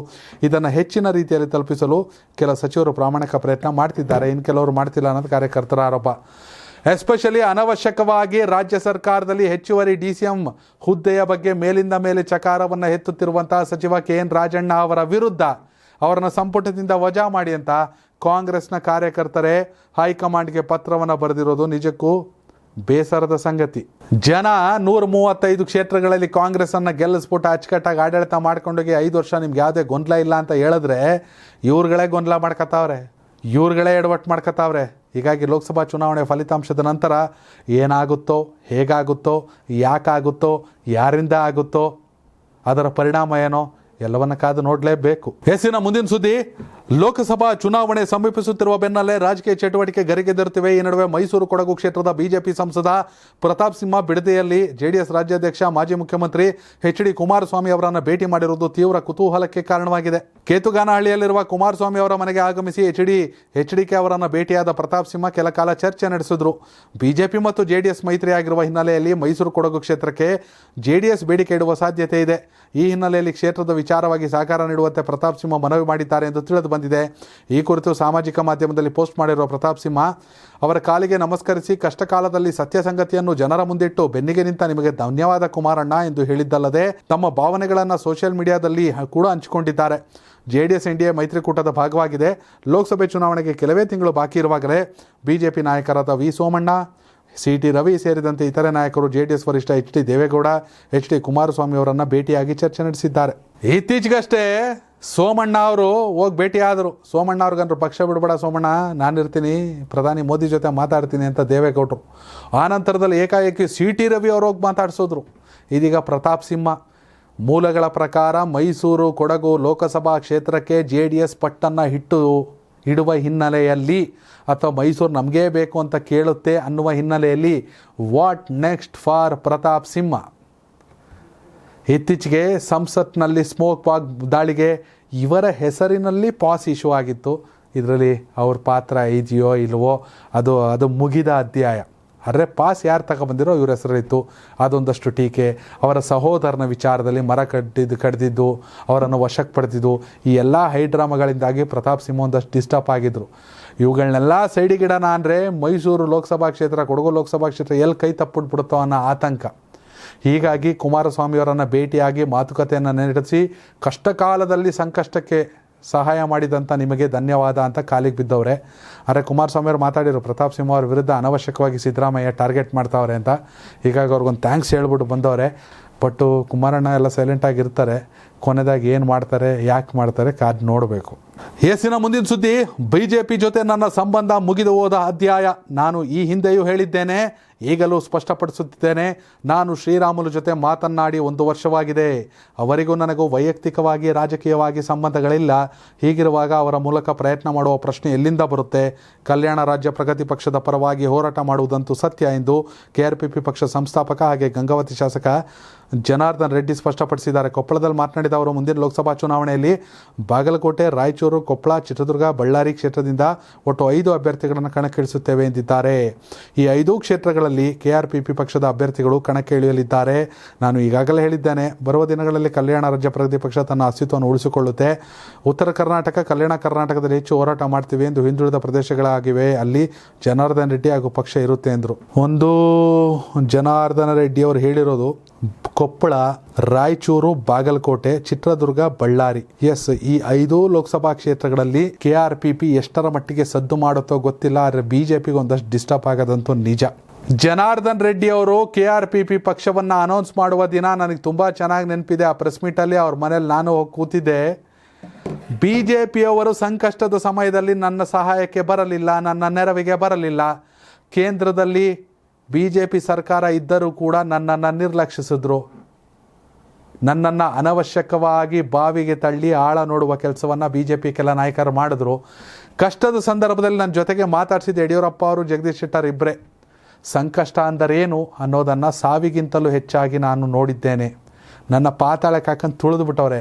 ಇದನ್ನು ಹೆಚ್ಚಿನ ರೀತಿಯಲ್ಲಿ ತಲುಪಿಸಲು ಕೆಲ ಸಚಿವರು ಪ್ರಾಮಾಣಿಕ ಪ್ರಯತ್ನ ಮಾಡ್ತಿದ್ದಾರೆ, ಇನ್ನು ಕೆಲವರು ಮಾಡ್ತಿಲ್ಲ ಅನ್ನೋದು ಕಾರ್ಯಕರ್ತರ ಆರೋಪ. ಎಸ್ಪೆಷಲಿ ಅನವಶ್ಯಕವಾಗಿ ರಾಜ್ಯ ಸರ್ಕಾರದಲ್ಲಿ ಹೆಚ್ಚುವರಿ ಡಿಸಿಎಂ ಹುದ್ದೆಯ ಬಗ್ಗೆ ಮೇಲಿಂದ ಮೇಲೆ ಚಕಾರವನ್ನು ಎತ್ತುತ್ತಿರುವಂತಹ ಸಚಿವ ಕೆಎನ್ ರಾಜಣ್ಣ ಅವರ ವಿರುದ್ಧ ಅವರನ್ನು ಸಂಪುಟದಿಂದ ವಜಾ ಮಾಡಿ ಅಂತ ಕಾಂಗ್ರೆಸ್ನ ಕಾರ್ಯಕರ್ತರೇ ಹೈಕಮಾಂಡ್ಗೆ ಪತ್ರವನ್ನು ಬರೆದಿರೋದು ನಿಜಕ್ಕೂ ಬೇಸರದ ಸಂಗತಿ. ಜನ 135 ಕ್ಷೇತ್ರಗಳಲ್ಲಿ ಕಾಂಗ್ರೆಸ್ಸನ್ನು ಗೆಲ್ಲಿಸ್ಬಿಟ್ಟು ಅಚ್ಚುಕಟ್ಟಾಗಿ ಆಡಳಿತ ಮಾಡ್ಕೊಂಡೋಗಿ 5 ವರ್ಷ ನಿಮ್ಗೆ ಯಾವುದೇ ಗೊಂದಲ ಇಲ್ಲ ಅಂತ ಹೇಳಿದ್ರೆ ಇವ್ರುಗಳೇ ಗೊಂದಲ ಮಾಡ್ಕೊತಾವ್ರೆ, ಇವ್ರುಗಳೇ ಎಡವಟ್ಟು ಮಾಡ್ಕೊತಾವ್ರೆ. ಹೀಗಾಗಿ ಲೋಕಸಭಾ ಚುನಾವಣೆ ಫಲಿತಾಂಶದ ನಂತರ ಏನಾಗುತ್ತೋ, ಹೇಗಾಗುತ್ತೋ, ಯಾಕಾಗುತ್ತೋ, ಯಾರಿಂದ ಆಗುತ್ತೋ, ಅದರ ಪರಿಣಾಮ ಏನೋ ಎಲ್ಲವನ್ನ ಕಾದು ನೋಡಲೇಬೇಕು. ಎಸ್ಸಿನ ಮುಂದಿನ ಸುದ್ದಿ, ಲೋಕಸಭಾ ಚುನಾವಣೆ ಸಮೀಪಿಸುತ್ತಿರುವ ಬೆನ್ನಲ್ಲೇ ರಾಜಕೀಯ ಚಟುವಟಿಕೆ ಗರಿಗೆದರುತ್ತಿವೆ. ಈ ನಡುವೆ ಮೈಸೂರು ಕೊಡಗು ಕ್ಷೇತ್ರದ ಬಿಜೆಪಿ ಸಂಸದ ಪ್ರತಾಪ್ ಸಿಂಹ ಬಿಡದಿಯಲ್ಲಿ ಜೆಡಿಎಸ್ ರಾಜ್ಯಾಧ್ಯಕ್ಷ ಮಾಜಿ ಮುಖ್ಯಮಂತ್ರಿ ಎಚ್.ಡಿ. ಕುಮಾರಸ್ವಾಮಿ ಅವರನ್ನು ಭೇಟಿ ಮಾಡಿರುವುದು ತೀವ್ರ ಕುತೂಹಲಕ್ಕೆ ಕಾರಣವಾಗಿದೆ. ಕೇತುಗಾನಹಳ್ಳಿಯಲ್ಲಿರುವ ಕುಮಾರಸ್ವಾಮಿ ಅವರ ಮನೆಗೆ ಆಗಮಿಸಿ ಎಚ್.ಡಿ.ಕೆ ಅವರನ್ನು ಭೇಟಿಯಾದ ಪ್ರತಾಪ್ ಸಿಂಹ ಕೆಲ ಕಾಲ ಚರ್ಚೆ ನಡೆಸಿದ್ರು. ಬಿಜೆಪಿ ಮತ್ತು ಜೆಡಿಎಸ್ ಮೈತ್ರಿಯಾಗಿರುವ ಹಿನ್ನೆಲೆಯಲ್ಲಿ ಮೈಸೂರು ಕೊಡಗು ಕ್ಷೇತ್ರಕ್ಕೆ ಜೆಡಿಎಸ್ ಬೇಡಿಕೆ ಇಡುವ ಸಾಧ್ಯತೆ ಇದೆ. ಈ ಹಿನ್ನೆಲೆಯಲ್ಲಿ ಕ್ಷೇತ್ರದ ವಿಚಾರವಾಗಿ ಸಹಕಾರ ನೀಡುವಂತೆ ಪ್ರತಾಪ್ ಸಿಂಹ ಮನವಿ ಮಾಡಿದ್ದಾರೆ ಎಂದು ತಿಳಿದು ಬಂದಿದೆ. ಈ ಕುರಿತು ಸಾಮಾಜಿಕ ಮಾಧ್ಯಮದಲ್ಲಿ ಪೋಸ್ಟ್ ಮಾಡಿರುವ ಪ್ರತಾಪ್ ಸಿಂಹ ಅವರ ಕಾಲಿಗೆ ನಮಸ್ಕರಿಸಿ ಕಷ್ಟ ಕಾಲದಲ್ಲಿ ಸತ್ಯ ಸಂಗತಿಯನ್ನು ಜನರ ಮುಂದಿಟ್ಟು ಬೆನ್ನಿಗೆ ನಿಂತ ನಿಮಗೆ ಧನ್ಯವಾದ ಕುಮಾರಣ್ಣ ಎಂದು ಹೇಳಿದ್ದಲ್ಲದೆ ತಮ್ಮ ಭಾವನೆಗಳನ್ನು ಸೋಷಿಯಲ್ ಮೀಡಿಯಾದಲ್ಲಿ ಕೂಡ ಹಂಚಿಕೊಂಡಿದ್ದಾರೆ. ಜೆಡಿಎಸ್ ಎನ್ಡಿಎ ಮೈತ್ರಿಕೂಟದ ಭಾಗವಾಗಿದೆ. ಲೋಕಸಭೆ ಚುನಾವಣೆಗೆ ಕೆಲವೇ ತಿಂಗಳು ಬಾಕಿ ಇರುವಾಗಲೇ ಬಿಜೆಪಿ ನಾಯಕರಾದ ವಿ ಸೋಮಣ್ಣ, ಸಿ.ಟಿ. ರವಿ ಸೇರಿದಂತೆ ಇತರೆ ನಾಯಕರು ಜೆಡಿಎಸ್ ವರಿಷ್ಠ ಎಚ್.ಡಿ. ದೇವೇಗೌಡ, ಎಚ್.ಡಿ. ಕುಮಾರಸ್ವಾಮಿ ಅವರನ್ನು ಭೇಟಿಯಾಗಿ ಚರ್ಚೆ ನಡೆಸಿದ್ದಾರೆ. ಇತ್ತೀಚೆಗಷ್ಟೇ ಸೋಮಣ್ಣ ಅವರು ಹೋಗಿ ಭೇಟಿಯಾದರು. ಸೋಮಣ್ಣ ಅವ್ರಿಗಂದ್ರು ಪಕ್ಷ ಬಿಡಬೇಡ ಸೋಮಣ್ಣ, ನಾನಿರ್ತೀನಿ, ಪ್ರಧಾನಿ ಮೋದಿ ಜೊತೆ ಮಾತಾಡ್ತೀನಿ ಅಂತ ದೇವೇಗೌಡರು. ಆ ನಂತರದಲ್ಲಿ ಏಕಾಏಕಿ ಸಿ.ಟಿ. ರವಿ ಅವರು ಹೋಗಿ ಮಾತಾಡಿಸೋದ್ರು. ಇದೀಗ ಪ್ರತಾಪ್ ಸಿಂಹ. ಮೂಲಗಳ ಪ್ರಕಾರ ಮೈಸೂರು ಕೊಡಗು ಲೋಕಸಭಾ ಕ್ಷೇತ್ರಕ್ಕೆ ಜೆಡಿಎಸ್ ಪಟ್ಟನ್ನು ಇಡುವ ಹಿನ್ನೆಲೆಯಲ್ಲಿ ಅಥವಾ ಮೈಸೂರು ನಮಗೇ ಬೇಕು ಅಂತ ಕೇಳುತ್ತೆ ಅನ್ನುವ ಹಿನ್ನೆಲೆಯಲ್ಲಿ what next for Pratap Simha? ಇತ್ತೀಚೆಗೆ ಸಂಸತ್ನಲ್ಲಿ ಸ್ಮೋಕ್ ಬಾಂಬ್ ದಾಳಿಗೆ ಇವರ ಹೆಸರಿನಲ್ಲಿ ಪಾಸ್ ಇಶ್ಯೂ ಆಗಿತ್ತು. ಇದರಲ್ಲಿ ಅವ್ರ ಪಾತ್ರ ಇದೆಯೋ ಇಲ್ವೋ ಅದು ಮುಗಿದ ಅಧ್ಯಾಯ. ಆದರೆ ಪಾಸ್ ಯಾರು ತಗೊಬಂದಿರೋ ಇವ್ರ ಹೆಸರಿತ್ತು. ಅದೊಂದಷ್ಟು ಟೀಕೆ. ಅವರ ಸಹೋದರನ ವಿಚಾರದಲ್ಲಿ ಮರ ಕಡ್ದಿದ್ದು, ಅವರನ್ನು ವಶಕ್ಕೆ ಪಡೆದಿದ್ದು, ಈ ಎಲ್ಲ ಹೈಡ್ರಾಮಾಗಳಿಂದಾಗಿ ಪ್ರತಾಪ್ ಸಿಂಹ ಒಂದಷ್ಟು ಡಿಸ್ಟರ್ಬ್ ಆಗಿದ್ದರು. ಇವುಗಳನ್ನೆಲ್ಲ ಸೈಡಿಗಿಡೋಣ ಅಂದರೆ ಮೈಸೂರು ಲೋಕಸಭಾ ಕ್ಷೇತ್ರ, ಕೊಡಗು ಲೋಕಸಭಾ ಕ್ಷೇತ್ರ ಎಲ್ಲಿ ಕೈ ತಪ್ಪಿಬಿಡ್ಬಿಡುತ್ತೋ ಅನ್ನೋ ಆತಂಕ. ಹೀಗಾಗಿ ಕುಮಾರಸ್ವಾಮಿಯವರನ್ನು ಭೇಟಿಯಾಗಿ ಮಾತುಕತೆಯನ್ನು ನಡೆಸಿ ಕಷ್ಟ ಕಾಲದಲ್ಲಿ ಸಂಕಷ್ಟಕ್ಕೆ ಸಹಾಯ ಮಾಡಿದಂಥ ನಿಮಗೆ ಧನ್ಯವಾದ ಅಂತ ಕಾಲಿಗೆ ಬಿದ್ದವ್ರೆ. ಆದರೆ ಕುಮಾರಸ್ವಾಮಿಯವರು ಮಾತಾಡಿದರು ಪ್ರತಾಪ್ ಸಿಂಹ ಅವ್ರ ವಿರುದ್ಧ ಅನವಶ್ಯಕವಾಗಿ ಸಿದ್ದರಾಮಯ್ಯ ಟಾರ್ಗೆಟ್ ಮಾಡ್ತಾವ್ರೆ ಅಂತ. ಹೀಗಾಗಿ ಅವ್ರಿಗೊಂದು ಥ್ಯಾಂಕ್ಸ್ ಹೇಳ್ಬಿಟ್ಟು ಬಂದವ್ರೆ. ಬಟ್ಟು ಕುಮಾರಣ್ಣ ಎಲ್ಲ ಸೈಲೆಂಟಾಗಿರ್ತಾರೆ. ಕೊನೆದಾಗಿ ಏನು ಮಾಡ್ತಾರೆ, ಯಾಕೆ ಮಾಡ್ತಾರೆ ಕಾದು ನೋಡಬೇಕು. ಎಸ್ಸಿನ ಮುಂದಿನ ಸುದ್ದಿ, ಬಿಜೆಪಿ ಜೊತೆ ನನ್ನ ಸಂಬಂಧ ಮುಗಿದು ಹೋದ ಅಧ್ಯಾಯ. ನಾನು ಈ ಹಿಂದೆಯೂ ಹೇಳಿದ್ದೇನೆ, ಈಗಲೂ ಸ್ಪಷ್ಟಪಡಿಸುತ್ತಿದ್ದೇನೆ. ನಾನು ಶ್ರೀರಾಮುಲು ಜೊತೆ ಮಾತನಾಡಿ 1 ವರ್ಷವಾಗಿದೆ. ಅವರಿಗೂ ನನಗೂ ವೈಯಕ್ತಿಕವಾಗಿ ರಾಜಕೀಯವಾಗಿ ಸಂಬಂಧಗಳಿಲ್ಲ. ಹೀಗಿರುವಾಗ ಅವರ ಮೂಲಕ ಪ್ರಯತ್ನ ಮಾಡುವ ಪ್ರಶ್ನೆ ಎಲ್ಲಿಂದ ಬರುತ್ತೆ? ಕಲ್ಯಾಣ ರಾಜ್ಯ ಪ್ರಗತಿ ಪಕ್ಷದ ಪರವಾಗಿ ಹೋರಾಟ ಮಾಡುವುದಂತೂ ಸತ್ಯ ಎಂದು ಕೆಆರ್ಪಿಪಿ ಪಕ್ಷ ಸಂಸ್ಥಾಪಕ ಹಾಗೆ ಗಂಗಾವತಿ ಶಾಸಕ ಜನಾರ್ದನ್ ರೆಡ್ಡಿ ಸ್ಪಷ್ಟಪಡಿಸಿದ್ದಾರೆ. ಕೊಪ್ಪಳದಲ್ಲಿ ಮಾತನಾಡಿದ ಅವರು ಮುಂದಿನ ಲೋಕಸಭಾ ಚುನಾವಣೆಯಲ್ಲಿ ಬಾಗಲಕೋಟೆ, ರಾಯಚೂರು, ಕೊಪ್ಪಳ, ಚಿತ್ರದುರ್ಗ, ಬಳ್ಳಾರಿ ಕ್ಷೇತ್ರದಿಂದ ಒಟ್ಟು 5 ಅಭ್ಯರ್ಥಿಗಳನ್ನು ಕಣಕ್ಕಿಳಿಸುತ್ತೇವೆ ಎಂದಿದ್ದಾರೆ. ಈ 5 ಕ್ಷೇತ್ರಗಳಲ್ಲಿ ಕ್ಷೇತ್ರಗಳಲ್ಲಿ KRPP ಪಕ್ಷದ ಅಭ್ಯರ್ಥಿಗಳು ಕಣಕ್ಕೆ ಇಳಿಯಲಿದ್ದಾರೆ. ನಾನು ಈಗಾಗಲೇ ಹೇಳಿದ್ದೇನೆ, ಬರುವ ದಿನಗಳಲ್ಲಿ ಕಲ್ಯಾಣ ರಾಜ್ಯ ಪ್ರಗತಿ ಪಕ್ಷ ತನ್ನ ಅಸ್ತಿತ್ವವನ್ನು ಉಳಿಸಿಕೊಳ್ಳುತ್ತೆ. ಉತ್ತರ ಕರ್ನಾಟಕ, ಕಲ್ಯಾಣ ಕರ್ನಾಟಕದಲ್ಲಿ ಹೆಚ್ಚು ಹೋರಾಟ ಮಾಡ್ತೀವಿ ಎಂದು ಹಿಂದುಳಿದ ಪ್ರದೇಶಗಳಾಗಿವೆ, ಅಲ್ಲಿ ಜನಾರ್ದನ್ ರೆಡ್ಡಿ ಹಾಗೂ ಪಕ್ಷ ಇರುತ್ತೆ ಎಂದರು. ಒಂದು ಜನಾರ್ದನ ರೆಡ್ಡಿ ಅವರು ಹೇಳಿರೋದು ಕೊಪ್ಪಳ, ರಾಯಚೂರು, ಬಾಗಲಕೋಟೆ, ಚಿತ್ರದುರ್ಗ, ಬಳ್ಳಾರಿ. ಎಸ್, ಈ 5 ಲೋಕಸಭಾ ಕ್ಷೇತ್ರಗಳಲ್ಲಿ KRPP ಎಷ್ಟರ ಮಟ್ಟಿಗೆ ಸದ್ದು ಮಾಡುತ್ತೋ ಗೊತ್ತಿಲ್ಲ, ಆದರೆ ಬಿಜೆಪಿಗೆ ಒಂದಷ್ಟು ಡಿಸ್ಟರ್ಬ್ ಆಗೋದಂತೂ ನಿಜ. ಜನಾರ್ದನ್ ರೆಡ್ಡಿ ಅವರು KRPP ಪಕ್ಷವನ್ನು ಅನೌನ್ಸ್ ಮಾಡುವ ದಿನ ನನಗೆ ತುಂಬ ಚೆನ್ನಾಗಿ ನೆನಪಿದೆ. ಆ ಪ್ರೆಸ್ ಮೀಟಲ್ಲಿ ಅವ್ರ ಮನೇಲಿ ನಾನು ಹೋಗಿ ಕೂತಿದ್ದೆ. ಬಿಜೆಪಿಯವರು ಸಂಕಷ್ಟದ ಸಮಯದಲ್ಲಿ ನನ್ನ ಸಹಾಯಕ್ಕೆ ಬರಲಿಲ್ಲ, ನನ್ನ ನೆರವಿಗೆ ಬರಲಿಲ್ಲ. ಕೇಂದ್ರದಲ್ಲಿ BJP ಸರ್ಕಾರ ಇದ್ದರೂ ಕೂಡ ನನ್ನನ್ನು ನಿರ್ಲಕ್ಷಿಸಿದ್ರು. ನನ್ನನ್ನು ಅನವಶ್ಯಕವಾಗಿ ಬಾವಿಗೆ ತಳ್ಳಿ ಆಳ ನೋಡುವ ಕೆಲಸವನ್ನು BJP ಕೆಲ ನಾಯಕರು ಮಾಡಿದ್ರು. ಕಷ್ಟದ ಸಂದರ್ಭದಲ್ಲಿ ನನ್ನ ಜೊತೆಗೆ ಮಾತಾಡಿಸಿದ ಯಡಿಯೂರಪ್ಪ ಅವರು, ಜಗದೀಶ್ ಶೆಟ್ಟರ್ ಇಬ್ಬರೇ. ಸಂಕಷ್ಟ ಅಂದರೇನು ಅನ್ನೋದನ್ನು ಸಾವಿಗಿಂತಲೂ ಹೆಚ್ಚಾಗಿ ನಾನು ನೋಡಿದ್ದೇನೆ. ನನ್ನ ಪಾತಾಳಕ್ಕೆ ಹಾಕೊಂಡು ತುಳಿದು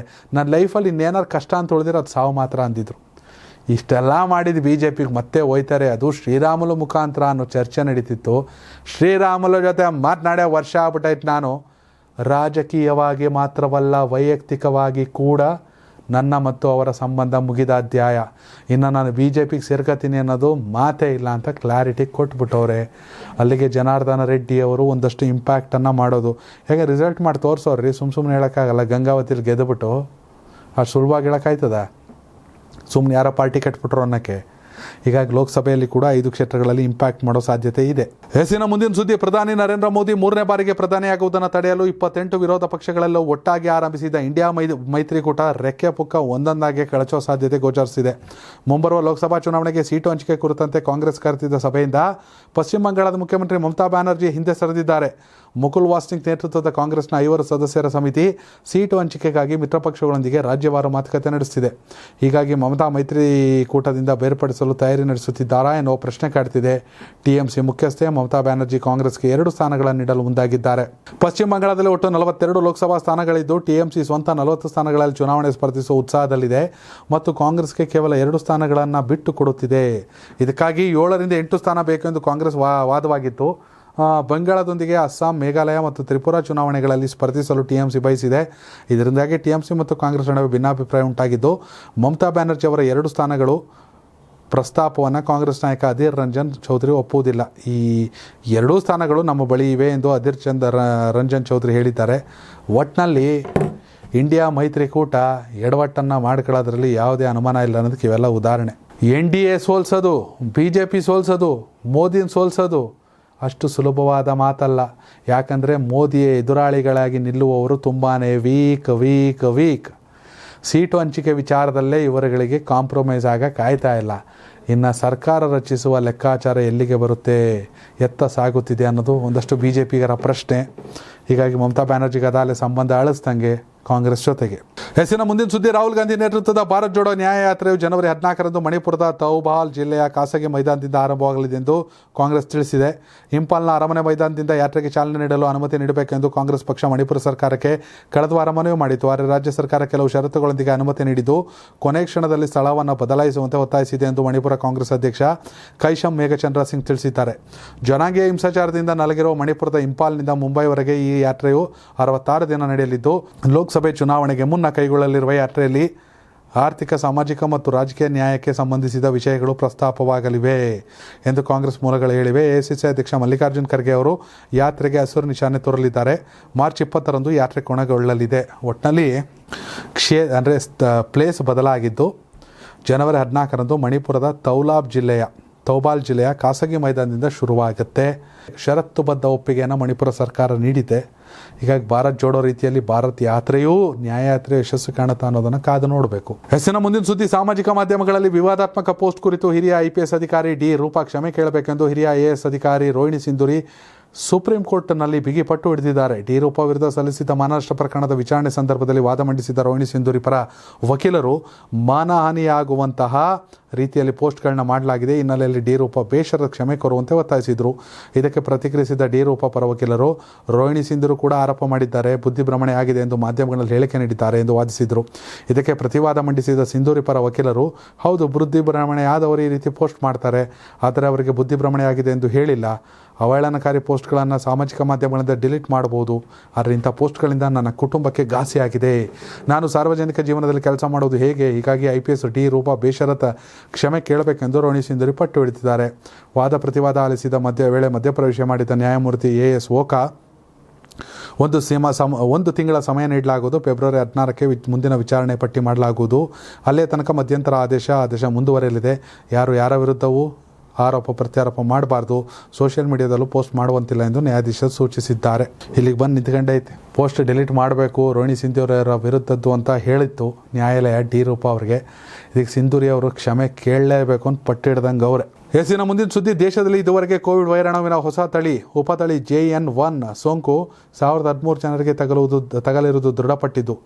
ನನ್ನ ಲೈಫಲ್ಲಿ ಇನ್ನೇನಾರು ಕಷ್ಟ ಅಂತ ತುಳಿದಿರೋ ಅದು ಸಾವು ಮಾತ್ರ ಅಂದಿದ್ರು. ಇಷ್ಟೆಲ್ಲ ಮಾಡಿದ BJPಗೆ ಮತ್ತೆ ಹೋಯ್ತಾರೆ. ಅದು ಶ್ರೀರಾಮುಲು ಮುಖಾಂತರ ಅನ್ನೋ ಚರ್ಚೆ ನಡೀತಿತ್ತು. ಶ್ರೀರಾಮುಲು ಜೊತೆ ಮಾತನಾಡೋ ವರ್ಷ ಆಗ್ಬಿಟ್ಟೈತೆ. ನಾನು ರಾಜಕೀಯವಾಗಿ ಮಾತ್ರವಲ್ಲ, ವೈಯಕ್ತಿಕವಾಗಿ ಕೂಡ ನನ್ನ ಮತ್ತು ಅವರ ಸಂಬಂಧ ಮುಗಿದ ಅಧ್ಯಾಯ. ಇನ್ನು ನಾನು BJPಗೆ ಸೇರ್ಕೊತೀನಿ ಅನ್ನೋದು ಮಾತೇ ಇಲ್ಲ ಅಂತ ಕ್ಲಾರಿಟಿ ಕೊಟ್ಬಿಟ್ಟವ್ರೆ. ಅಲ್ಲಿಗೆ ಜನಾರ್ದನ ರೆಡ್ಡಿ ಅವರು ಒಂದಷ್ಟು ಇಂಪ್ಯಾಕ್ಟನ್ನು ಮಾಡೋದು. ಹೇಗೆ ರಿಸಲ್ಟ್ ಮಾಡಿ ತೋರಿಸೋರ್ರಿ, ಸುಮ್ಮನೆ ಹೇಳೋಕ್ಕಾಗಲ್ಲ. ಗಂಗಾವತಿಲಿ ಗೆದ್ದುಬಿಟ್ಟು ಅಷ್ಟು ಸುಲಭವಾಗಿ ಹೇಳೋಕ್ಕಾಯ್ತದ? ಸುಮ್ಮನೆ ಯಾರೋ ಪಾರ್ಟಿ ಕಟ್ಬಿಟ್ರು ಅನ್ನೋಕ್ಕೆ. ಹೀಗಾಗಿ ಲೋಕಸಭೆಯಲ್ಲಿ ಕೂಡ 5 ಕ್ಷೇತ್ರಗಳಲ್ಲಿ ಇಂಪ್ಯಾಕ್ಟ್ ಮಾಡೋ ಸಾಧ್ಯತೆ ಇದೆ. ಹೆಸಿನ ಮುಂದಿನ ಸುದ್ದಿ, ಪ್ರಧಾನಿ ನರೇಂದ್ರ ಮೋದಿ 3ನೇ ಬಾರಿಗೆ ಪ್ರಧಾನಿಯಾಗುವುದನ್ನು ತಡೆಯಲು 28 ವಿರೋಧ ಪಕ್ಷಗಳೆಲ್ಲ ಒಟ್ಟಾಗಿ ಆರಂಭಿಸಿದ ಇಂಡಿಯಾ ಮೈತ್ರಿಕೂಟ ರೆಕ್ಕೆ ಪುಕ್ಕ ಒಂದೊಂದಾಗಿ ಕಳಚೋ ಸಾಧ್ಯತೆ ಗೋಚರಿಸಿದೆ. ಮುಂಬರುವ ಲೋಕಸಭಾ ಚುನಾವಣೆಗೆ ಸೀಟು ಹಂಚಿಕೆ ಕುರಿತಂತೆ ಕಾಂಗ್ರೆಸ್ ಕರೆದಿದ್ದ ಸಭೆಯಿಂದ ಪಶ್ಚಿಮ ಬಂಗಾಳದ ಮುಖ್ಯಮಂತ್ರಿ ಮಮತಾ ಬ್ಯಾನರ್ಜಿ ಹಿಂದೆ ಸರಿದಿದ್ದಾರೆ. ಮುಕುಲ್ ವಾಸ್ನಿಕ್ ನೇತೃತ್ವದ ಕಾಂಗ್ರೆಸ್ನ 5 ಸದಸ್ಯರ ಸಮಿತಿ ಸೀಟು ಹಂಚಿಕೆಗಾಗಿ ಮಿತ್ರಪಕ್ಷಗಳೊಂದಿಗೆ ರಾಜ್ಯವಾರು ಮಾತುಕತೆ ನಡೆಸುತ್ತಿದೆ. ಹೀಗಾಗಿ ಮಮತಾ ಮೈತ್ರಿಕೂಟದಿಂದ ಬೇರ್ಪಡಿಸಲು ತಯಾರಿ ನಡೆಸುತ್ತಿದ್ದಾರಾ ಎನ್ನುವ ಪ್ರಶ್ನೆ ಕಾಡ್ತಿದೆ. TMC ಮುಖ್ಯಸ್ಥೆ ಮಮತಾ ಬ್ಯಾನರ್ಜಿ ಕಾಂಗ್ರೆಸ್ಗೆ 2 ಸ್ಥಾನಗಳನ್ನು ನೀಡಲು ಮುಂದಾಗಿದ್ದಾರೆ. ಪಶ್ಚಿಮ ಬಂಗಾಳದಲ್ಲಿ ಒಟ್ಟು 42 ಲೋಕಸಭಾ ಸ್ಥಾನಗಳಿದ್ದು TMC ಸ್ವಂತ 40 ಸ್ಥಾನಗಳಲ್ಲಿ ಚುನಾವಣೆ ಸ್ಪರ್ಧಿಸುವ ಉತ್ಸಾಹದಲ್ಲಿದೆ ಮತ್ತು ಕಾಂಗ್ರೆಸ್ಗೆ ಕೇವಲ 2 ಸ್ಥಾನಗಳನ್ನು ಬಿಟ್ಟು ಕೊಡುತ್ತಿದೆ. ಇದಕ್ಕಾಗಿ 7ರಿಂದ 8 ಸ್ಥಾನ ಬೇಕು ಎಂದು ಕಾಂಗ್ರೆಸ್ ವಾದವಾಗಿತ್ತು. ಬಂಗಾಳದೊಂದಿಗೆ ಅಸ್ಸಾಂ, ಮೇಘಾಲಯ ಮತ್ತು ತ್ರಿಪುರಾ ಚುನಾವಣೆಗಳಲ್ಲಿ ಸ್ಪರ್ಧಿಸಲು TMC ಬಯಸಿದೆ. ಇದರಿಂದಾಗಿ TMC ಮತ್ತು ಕಾಂಗ್ರೆಸ್ ನಡುವೆ ಭಿನ್ನಾಭಿಪ್ರಾಯ ಉಂಟಾಗಿದ್ದು, ಮಮತಾ ಬ್ಯಾನರ್ಜಿ ಅವರ 2 ಸ್ಥಾನಗಳು ಪ್ರಸ್ತಾಪವನ್ನು ಕಾಂಗ್ರೆಸ್ ನಾಯಕ ಅಧೀರ್ ರಂಜನ್ ಚೌಧರಿ ಒಪ್ಪುವುದಿಲ್ಲ. ಈ 2 ಸ್ಥಾನಗಳು ನಮ್ಮ ಬಳಿ ಇವೆ ಎಂದು ಅಧೀರ್ ರಂಜನ್ ಚೌಧರಿ ಹೇಳಿದ್ದಾರೆ. ಒಟ್ಟಿನಲ್ಲಿ ಇಂಡಿಯಾ ಮೈತ್ರಿಕೂಟ ಎಡವಟ್ಟನ್ನು ಮಾಡ್ಕೊಳ್ಳೋದ್ರಲ್ಲಿ ಯಾವುದೇ ಅನುಮಾನ ಇಲ್ಲ ಅನ್ನೋದಕ್ಕೆ ಇವೆಲ್ಲ ಉದಾಹರಣೆ. NDA ಸೋಲ್ಸೋದು, BJP ಸೋಲ್ಸೋದು, ಮೋದಿನ ಸೋಲ್ಸೋದು ಅಷ್ಟು ಸುಲಭವಾದ ಮಾತಲ್ಲ. ಯಾಕಂದರೆ ಮೋದಿಯ ಎದುರಾಳಿಗಳಾಗಿ ನಿಲ್ಲುವವರು ತುಂಬಾ ವೀಕ್. ಸೀಟು ಹಂಚಿಕೆ ವಿಚಾರದಲ್ಲೇ ಇವರುಗಳಿಗೆ ಕಾಂಪ್ರಮೈಸ್ ಕಾಯ್ತಾ ಇಲ್ಲ. ಇನ್ನು ಸರ್ಕಾರ ರಚಿಸುವ ಲೆಕ್ಕಾಚಾರ ಎಲ್ಲಿಗೆ ಬರುತ್ತೆ, ಎತ್ತ ಸಾಗುತ್ತಿದೆ ಅನ್ನೋದು ಒಂದಷ್ಟು BJPಗರ ಪ್ರಶ್ನೆ. ಹೀಗಾಗಿ ಮಮತಾ ಬ್ಯಾನರ್ಜಿಗೆ ಅದಾಲೆ ಸಂಬಂಧ ಅಳಿಸ್ದಂಗೆ ಕಾಂಗ್ರೆಸ್ ಜೊತೆಗೆ. ಹೆಸರಿನ ಮುಂದಿನ ಸುದ್ದಿ, ರಾಹುಲ್ ಗಾಂಧಿ ನೇತೃತ್ವದ ಭಾರತ್ ಜೋಡೋ ನ್ಯಾಯಯಾತ್ರೆಯು ಜನವರಿ 14ರಂದು ಮಣಿಪುರದ ತೌಬಾಲ್ ಜಿಲ್ಲೆಯ ಖಾಸಗಿ ಮೈದಾನದಿಂದ ಆರಂಭವಾಗಲಿದೆ ಎಂದು ಕಾಂಗ್ರೆಸ್ ತಿಳಿಸಿದೆ. ಇಂಪಾಲ್ನ ಅರಮನೆ ಮೈದಾನದಿಂದ ಯಾತ್ರೆಗೆ ಚಾಲನೆ ನೀಡಲು ಅನುಮತಿ ನೀಡಬೇಕೆಂದು ಕಾಂಗ್ರೆಸ್ ಪಕ್ಷ ಮಣಿಪುರ ಸರ್ಕಾರಕ್ಕೆ ಕಳೆದ ವಾರ ಮನವಿ ಮಾಡಿತ್ತು. ಆದರೆ ರಾಜ್ಯ ಸರ್ಕಾರ ಕೆಲವು ಷರತ್ತುಗಳೊಂದಿಗೆ ಅನುಮತಿ ನೀಡಿದ್ದು, ಕೊನೆ ಕ್ಷಣದಲ್ಲಿ ಸ್ಥಳವನ್ನು ಬದಲಾಯಿಸುವಂತೆ ಒತ್ತಾಯಿಸಿದೆ ಎಂದು ಮಣಿಪುರ ಕಾಂಗ್ರೆಸ್ ಅಧ್ಯಕ್ಷ ಕೈಶಮ್ ಮೇಘಚಂದ್ರ ಸಿಂಗ್ ತಿಳಿಸಿದ್ದಾರೆ. ಜನಾಂಗೀಯ ಹಿಂಸಾಚಾರದಿಂದ ನಲಗಿರುವ ಮಣಿಪುರದ ಇಂಪಾಲ್ನಿಂದ ಮುಂಬೈವರೆಗೆ ಈ ಯಾತ್ರೆಯು 66 ದಿನ ನಡೆಯಲಿದ್ದು, ಲೋಕಸಭೆ ಚುನಾವಣೆಗೆ ಮುನ್ನ ಕೈಗೊಳ್ಳಲಿರುವ ಯಾತ್ರೆಯಲ್ಲಿ ಆರ್ಥಿಕ, ಸಾಮಾಜಿಕ ಮತ್ತು ರಾಜಕೀಯ ನ್ಯಾಯಕ್ಕೆ ಸಂಬಂಧಿಸಿದ ವಿಷಯಗಳು ಪ್ರಸ್ತಾಪವಾಗಲಿವೆ ಎಂದು ಕಾಂಗ್ರೆಸ್ ಮೂಲಗಳು ಹೇಳಿವೆ. AICC ಅಧ್ಯಕ್ಷ ಮಲ್ಲಿಕಾರ್ಜುನ್ ಖರ್ಗೆ ಅವರು ಯಾತ್ರೆಗೆ ಹಸಿರು ನಿಶಾನೆ ತೋರಲಿದ್ದಾರೆ. ಮಾರ್ಚ್ 20ರಂದು ಯಾತ್ರೆ ಕೊನೆಗೊಳ್ಳಲಿದೆ. ಒಟ್ಟಿನಲ್ಲಿ ಪ್ಲೇಸ್ ಬದಲಾಗಿದ್ದು, ಜನವರಿ 14ರಂದು ಮಣಿಪುರದ ತೌಬಾಲ್ ಜಿಲ್ಲೆಯ ಖಾಸಗಿ ಮೈದಾನದಿಂದ ಶುರುವಾಗುತ್ತೆ. ಷರತ್ತುಬದ್ಧ ಒಪ್ಪಿಗೆಯನ್ನು ಮಣಿಪುರ ಸರ್ಕಾರ ನೀಡಿದೆ. ಹೀಗಾಗಿ ಭಾರತ್ ಜೋಡೋ ರೀತಿಯಲ್ಲಿ ಭಾರತ್ ಯಾತ್ರೆಯೂ ನ್ಯಾಯಯಾತ್ರೆ ಯಶಸ್ಸು ಕಾಣುತ್ತಾ ಅನ್ನೋದನ್ನು ಕಾದು ನೋಡಬೇಕು. ಹೆಸರಿನ ಮುಂದಿನ ಸುದ್ದಿ, ಸಾಮಾಜಿಕ ಮಾಧ್ಯಮಗಳಲ್ಲಿ ವಿವಾದಾತ್ಮಕ ಪೋಸ್ಟ್ ಕುರಿತು ಹಿರಿಯ IPS ಅಧಿಕಾರಿ ಡಿ ರೂಪಾ ಕ್ಷಮೆ ಕೇಳಬೇಕೆಂದು ಹಿರಿಯ IAS ಅಧಿಕಾರಿ ರೋಹಿಣಿ ಸಿಂಧೂರಿ ಸುಪ್ರೀಂ ಕೋರ್ಟ್ನಲ್ಲಿ ಬಿಗಿಪಟ್ಟು ಹಿಡಿದಿದ್ದಾರೆ. ಡಿ ರೂಪಾ ವಿರುದ್ಧ ಸಲ್ಲಿಸಿದ ಮಾನನಷ್ಟ ಪ್ರಕರಣದ ವಿಚಾರಣೆ ಸಂದರ್ಭದಲ್ಲಿ ವಾದ ಮಂಡಿಸಿದ ರೋಹಿಣಿ ಸಿಂಧೂರಿ ಪರ ವಕೀಲರು ಮಾನಹಾನಿಯಾಗುವಂತಹ ರೀತಿಯಲ್ಲಿ ಪೋಸ್ಟ್ಗಳನ್ನ ಮಾಡಲಾಗಿದೆ. ಹಿನ್ನೆಲೆಯಲ್ಲಿ ಡಿ ರೂಪ ಬೇಷರತ್ ಕ್ಷಮೆ ಕೋರುವಂತೆ ಒತ್ತಾಯಿಸಿದರು. ಇದಕ್ಕೆ ಪ್ರತಿಕ್ರಿಯಿಸಿದ ಡಿ ರೂಪ ಪರ ವಕೀಲರು ರೋಹಿಣಿ ಸಿಂಧೂರು ಕೂಡ ಆರೋಪ ಮಾಡಿದ್ದಾರೆ, ಬುದ್ಧಿಭ್ರಮಣೆ ಆಗಿದೆ ಎಂದು ಮಾಧ್ಯಮಗಳಲ್ಲಿ ಹೇಳಿಕೆ ನೀಡಿದ್ದಾರೆ ಎಂದು ವಾದಿಸಿದರು. ಇದಕ್ಕೆ ಪ್ರತಿವಾದ ಮಂಡಿಸಿದ ಸಿಂಧೂರಿ ಪರ ವಕೀಲರು, ಹೌದು, ಬುದ್ಧಿಭ್ರಮಣೆ ಆದವರು ಈ ರೀತಿ ಪೋಸ್ಟ್ ಮಾಡ್ತಾರೆ, ಆದರೆ ಅವರಿಗೆ ಬುದ್ಧಿಭ್ರಮಣೆ ಆಗಿದೆ ಎಂದು ಹೇಳಿಲ್ಲ. ಅವಹೇಳನಕಾರಿ ಪೋಸ್ಟ್ಗಳನ್ನು ಸಾಮಾಜಿಕ ಮಾಧ್ಯಮಗಳಿಂದ ಡಿಲೀಟ್ ಮಾಡಬಹುದು, ಆದರೆ ಇಂಥ ಪೋಸ್ಟ್ಗಳಿಂದ ನನ್ನ ಕುಟುಂಬಕ್ಕೆ ಘಾಸಿಯಾಗಿದೆ. ನಾನು ಸಾರ್ವಜನಿಕ ಜೀವನದಲ್ಲಿ ಕೆಲಸ ಮಾಡೋದು ಹೇಗೆ? ಹೀಗಾಗಿ IPS ಡಿ ರೂಪ ಬೇಷರತ್ ಕ್ಷಮೆ ಕೇಳಬೇಕೆಂದು ರೋಹಿಣಿ ಸಿಂಧೂರಿ ಪಟ್ಟು ಹಿಡಿದಿದ್ದಾರೆ. ವಾದ ಪ್ರತಿವಾದ ಆಲಿಸಿದ ಮಧ್ಯಪ್ರವೇಶ ಮಾಡಿದ ನ್ಯಾಯಮೂರ್ತಿ AS ಓಕಾ, ಒಂದು ತಿಂಗಳ ಸಮಯ ನೀಡಲಾಗುವುದು. ಫೆಬ್ರವರಿ 16ಕ್ಕೆ ಮುಂದಿನ ವಿಚಾರಣೆ ಪಟ್ಟಿ ಮಾಡಲಾಗುವುದು. ಅಲ್ಲೇ ತನಕ ಮಧ್ಯಂತರ ಆದೇಶ ಮುಂದುವರೆಯಲಿದೆ. ಯಾರ ವಿರುದ್ಧವೂ ಆರೋಪ ಪ್ರತ್ಯಾರೋಪ ಮಾಡಬಾರ್ದು, ಸೋಷಿಯಲ್ ಮೀಡಿಯಾದಲ್ಲೂ ಪೋಸ್ಟ್ ಮಾಡುವಂತಿಲ್ಲ ಎಂದು ನ್ಯಾಯಾಧೀಶರು ಸೂಚಿಸಿದ್ದಾರೆ. ಇಲ್ಲಿಗೆ ಬಂದು ನಿಂತ್ಕೊಂಡೈತೆ. ಪೋಸ್ಟ್ ಡಿಲೀಟ್ ಮಾಡಬೇಕು ರೋಹಿಣಿ ಸಿಂಧೂರಿಯವರ ವಿರುದ್ಧದ್ದು ಅಂತ ಹೇಳಿತ್ತು ನ್ಯಾಯಾಲಯ ಡಿ ರೂಪ ಅವರಿಗೆ. ಇದಕ್ಕೆ ಸಿಂಧೂರಿ ಅವರು ಕ್ಷಮೆ ಕೇಳಲೇಬೇಕು ಅಂತ ಪಟ್ಟು ಹಿಡ್ದಂಗೆ ಅವರೇ. ಎಸಿನ ಮುಂದಿನ ಸುದ್ದಿ. ದೇಶದಲ್ಲಿ ಇದುವರೆಗೆ ಕೋವಿಡ್ ವೈರಾಣುವಿನ ಹೊಸ ಉಪತಳಿ JN1 ಸೋಂಕು 1013 ಜನರಿಗೆ ತಗಲಿರುವುದು ದೃಢಪಟ್ಟಿದ್ದು.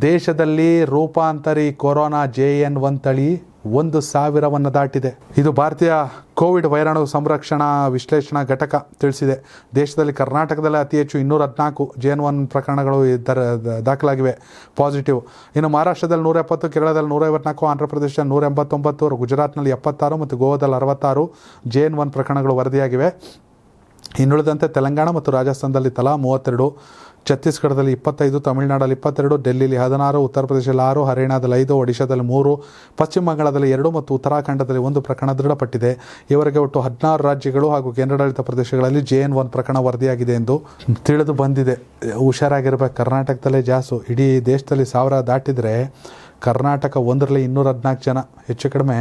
ದೇಶದಲ್ಲಿ ರೂಪಾಂತರಿ ಕೊರೋನಾ JN1 ತಳಿ 1000ವನ್ನು ದಾಟಿದೆ. ಇದು ಭಾರತೀಯ ಕೋವಿಡ್ ವೈರಾಣು ಸಂರಕ್ಷಣಾ ವಿಶ್ಲೇಷಣಾ ಘಟಕ ತಿಳಿಸಿದೆ. ದೇಶದಲ್ಲಿ ಕರ್ನಾಟಕದಲ್ಲಿ ಅತಿ ಹೆಚ್ಚು 214 JN1 ಪ್ರಕರಣಗಳು ದಾಖಲಾಗಿವೆ ಪಾಸಿಟಿವ್. ಇನ್ನು ಮಹಾರಾಷ್ಟ್ರದಲ್ಲಿ 170, ಕೇರಳದಲ್ಲಿ 154, ಆಂಧ್ರ ಪ್ರದೇಶದಲ್ಲಿ 189, ಗುಜರಾತ್ನಲ್ಲಿ 76 ಮತ್ತು ಗೋವಾದಲ್ಲಿ 66 JN1 ಪ್ರಕರಣಗಳು ವರದಿಯಾಗಿವೆ. ಇನ್ನುಳಿದಂತೆ ತೆಲಂಗಾಣ ಮತ್ತು ರಾಜಸ್ಥಾನದಲ್ಲಿ ತಲಾ 32, ಛತ್ತೀಸ್ಗಢದಲ್ಲಿ 25, ತಮಿಳುನಾಡಲ್ಲಿ 22, ಡೆಲ್ಲಿಲಿ 16, ಉತ್ತರ ಪ್ರದೇಶದಲ್ಲಿ 6, ಹರಿಯಾಣದಲ್ಲಿ 5, ಒಡಿಶಾದಲ್ಲಿ 3, ಪಶ್ಚಿಮ ಬಂಗಾಳದಲ್ಲಿ 2 ಮತ್ತು ಉತ್ತರಾಖಂಡದಲ್ಲಿ 1 ಪ್ರಕರಣ ದೃಢಪಟ್ಟಿದೆ. ಇವರೆಗೆ ಒಟ್ಟು 16 ರಾಜ್ಯಗಳು ಹಾಗೂ ಕೇಂದ್ರಾಡಳಿತ ಪ್ರದೇಶಗಳಲ್ಲಿ JN1 ಪ್ರಕರಣ ವರದಿಯಾಗಿದೆ ಎಂದು ತಿಳಿದು ಬಂದಿದೆ. ಹುಷಾರಾಗಿರ್ಬೇಕು. ಕರ್ನಾಟಕದಲ್ಲೇ ಜಾಸ್ತಿ. ಇಡೀ ದೇಶದಲ್ಲಿ 1000 ದಾಟಿದರೆ ಕರ್ನಾಟಕ 1ರಲ್ಲಿ 214 ಜನ, ಹೆಚ್ಚು ಕಡಿಮೆ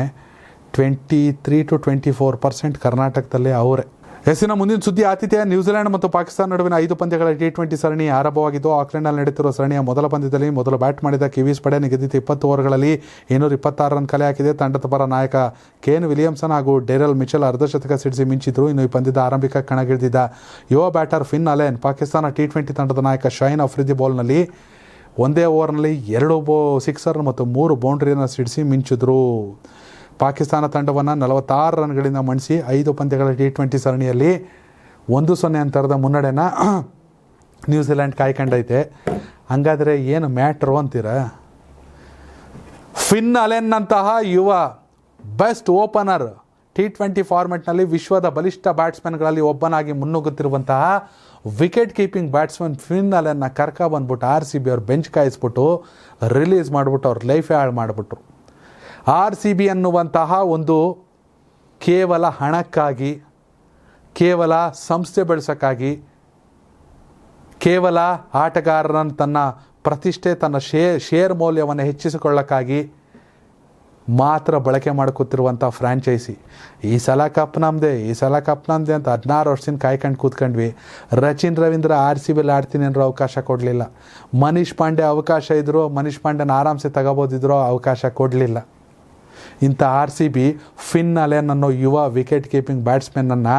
23 to 24% ಕರ್ನಾಟಕದಲ್ಲೇ ಅವರೇ. ಎಸ್ಸಿನ ಮುಂದಿನ ಸುದ್ದಿ. ಆತಿಥೇಯ ನ್ಯೂಜಿಲೆಂಡ್ ಮತ್ತು ಪಾಕಿಸ್ತಾನ ನಡುವಿನ 5 ಪಂದ್ಯಗಳ T20 ಸರಣಿ ಆರಂಭವಾಗಿದ್ದು, ಆಕ್ಲೆಂಡ್ನಲ್ಲಿ ನಡೆಯುತ್ತಿರುವ ಸರಣಿಯ ಮೊದಲ ಪಂದ್ಯದಲ್ಲಿ ಮೊದಲು ಬ್ಯಾಟ್ ಮಾಡಿದ ಕಿವೀಸ್ ಪಡೆ ನಿಗದಿತ 20 ಓವರ್ಗಳಲ್ಲಿ 226 ರನ್ ಕಲೆ ಹಾಕಿದೆ. ತಂಡದ ಪರ ನಾಯಕ ಕೇನ್ ವಿಲಿಯಮ್ಸನ್ ಹಾಗೂ ಡೇರಲ್ ಮಿಚೆಲ್ ಅರ್ಧಶತಕ ಸಿಡಿಸಿ ಮಿಂಚಿದ್ರು. ಇನ್ನು ಈ ಪಂದ್ಯದ ಆರಂಭಿಕ ಕಣಗಿಳಿದಿದ್ದ ಯುವ batter fin Allen Pakistan T20 ತಂಡದ ನಾಯಕ ಶೈನ್ ಅಫ್ರಿದಿ ಬೌಲ್ನಲ್ಲಿ ಒಂದೇ ಓವರ್ನಲ್ಲಿ 2 ಸಿಕ್ಸರ್ ಮತ್ತು 3 ಬೌಂಡ್ರಿಯನ್ನು ಸಿಡಿಸಿ ಮಿಂಚಿದ್ರು. ಪಾಕಿಸ್ತಾನ ತಂಡವನ್ನು 46 ರನ್ಗಳಿಂದ ಮಣಿಸಿ 5 ಪಂದ್ಯಗಳ T20 ಸರಣಿಯಲ್ಲಿ 1-0 ಅಂತರದ ಮುನ್ನಡೆನ ನ್ಯೂಜಿಲೆಂಡ್ ಕಾಯ್ಕೊಂಡೈತೆ. ಹಂಗಾದರೆ ಏನು ಮ್ಯಾಟ್ರು ಅಂತೀರ? ಫಿನ್ ಅಲೆನ್ನಂತಹ ಯುವ ಬೆಸ್ಟ್ ಓಪನರ್ T20 ಫಾರ್ಮೆಟ್ನಲ್ಲಿ ವಿಶ್ವದ ಬಲಿಷ್ಠ ಬ್ಯಾಟ್ಸ್ಮನ್ಗಳಲ್ಲಿ ಒಬ್ಬನಾಗಿ ಮುನ್ನುಗ್ಗುತ್ತಿರುವಂತಹ ವಿಕೆಟ್ ಕೀಪಿಂಗ್ ಬ್ಯಾಟ್ಸ್ಮನ್ ಫಿನ್ ಅಲೆನ್ನ ಬಂದ್ಬಿಟ್ಟು RCB ಅವ್ರು ಬೆಂಚ್ ಕಾಯಿಸ್ಬಿಟ್ಟು ರಿಲೀಸ್ ಮಾಡಿಬಿಟ್ಟು ಅವ್ರ ಲೈಫೇ ಹಾಳು ಮಾಡಿಬಿಟ್ರು. RCB ಅನ್ನುವಂತಹ ಒಂದು ಕೇವಲ ಹಣಕ್ಕಾಗಿ, ಕೇವಲ ಸಂಸ್ಥೆ ಬೆಳೆಸೋಕ್ಕಾಗಿ, ಕೇವಲ ಆಟಗಾರರನ್ನು ತನ್ನ ಪ್ರತಿಷ್ಠೆ, ತನ್ನ ಶೇರ್ ಮೌಲ್ಯವನ್ನು ಹೆಚ್ಚಿಸಿಕೊಳ್ಳೋಕ್ಕಾಗಿ ಮಾತ್ರ ಬಳಕೆ ಮಾಡ್ಕೊತಿರುವಂಥ ಫ್ರ್ಯಾಂಚೈಸಿ. ಈ ಸಲ ಕಪ್ ನಮ್ಮದೇ ಅಂತ 16 ವರ್ಷದಿಂದ ಕಾಯ್ಕೊಂಡು ಕೂತ್ಕೊಂಡ್ವಿ. ರಚಿನ್ ರವೀಂದ್ರ RCBಯಲ್ಲಿ ಆಡ್ತೀನಿ ಅಂದ್ರೆ ಅವಕಾಶ ಕೊಡಲಿಲ್ಲ. ಮನೀಶ್ ಪಾಂಡೆ ಅವಕಾಶ ಇದ್ದರು, ಮನೀಶ್ ಪಾಂಡೆನ ಆರಾಮ್ಸೆ ತಗೋಬೋದಿದ್ರು, ಅವಕಾಶ ಕೊಡಲಿಲ್ಲ. ಇಂಥ RCB ಫಿನ್ ಅಲೆನ್ ಅನ್ನೋ ಯುವ ವಿಕೆಟ್ ಕೀಪಿಂಗ್ ಬ್ಯಾಟ್ಸ್ಮನ್ನನ್ನು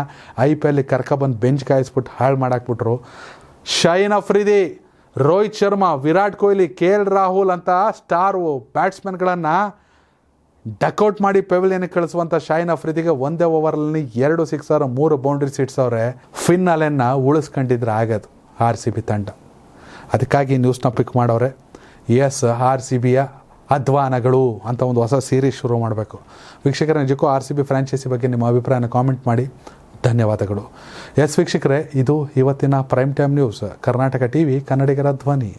IPLಗೆ ಕರ್ಕೊಬಂದು ಬೆಂಚ್ ಕಾಯಿಸ್ಬಿಟ್ಟು ಹಾಳು ಮಾಡಾಕ್ಬಿಟ್ರು. ಶೈನ್ ಅಫ್ರಿದಿ, ರೋಹಿತ್ ಶರ್ಮಾ, ವಿರಾಟ್ ಕೊಹ್ಲಿ, KL ರಾಹುಲ್ ಅಂತ ಸ್ಟಾರ್ ಬ್ಯಾಟ್ಸ್ಮನ್ಗಳನ್ನು ಡಕೌಟ್ ಮಾಡಿ ಪೆವಿಲಿಯನ್ಗೆ ಕಳಿಸುವಂಥ ಶೈನ್ ಅಫ್ರಿದಿಗೆ ಒಂದೇ ಓವರಲ್ಲಿ 2 ಸಿಕ್ಸರ್ 3 ಬೌಂಡ್ರಿ ಸಿಡ್ಸವ್ರೆ. ಫಿನ್ ಅಲೆನ್ನ ಉಳಿಸ್ಕೊಂಡಿದ್ರೆ ಆಗೋದು RCB ತಂಡ. ಅದಕ್ಕಾಗಿ ನ್ಯೂಸ್ನ ಪಿಕ್ ಮಾಡವ್ರೆ. RCBಯ ಅಧ್ವಾನಗಳು ಅಂತ ಒಂದು ಹೊಸ ಸೀರೀಸ್ ಶುರು ಮಾಡಬೇಕು. ವೀಕ್ಷಕರ, ನಿಜಕ್ಕೂ RCB ಫ್ರಾಂಚೈಸಿ ಬಗ್ಗೆ ನಿಮ್ಮ ಅಭಿಪ್ರಾಯನ ಕಾಮೆಂಟ್ ಮಾಡಿ. ಧನ್ಯವಾದಗಳು. ವೀಕ್ಷಕರೇ, ಇದು ಇವತ್ತಿನ prime time news, Karnataka TV, ಕನ್ನಡಿಗರ ಧ್ವನಿ.